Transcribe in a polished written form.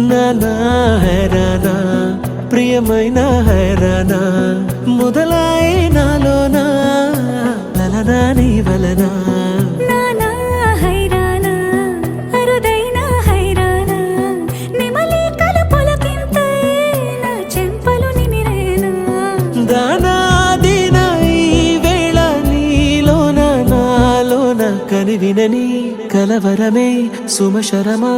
నానా హైరానా ప్రియమైన హైరానా మొదలాయి నాలోనా లలనా నీ వలనా నానా హైరానా అరుదైన హైరానా నిమలి కలుపులకింతై నా చెంపలు నిమిరేనా దానా దీనా ఈ వేళ నీలోన నాలోన కనివినని కలవరమే సుమశరమా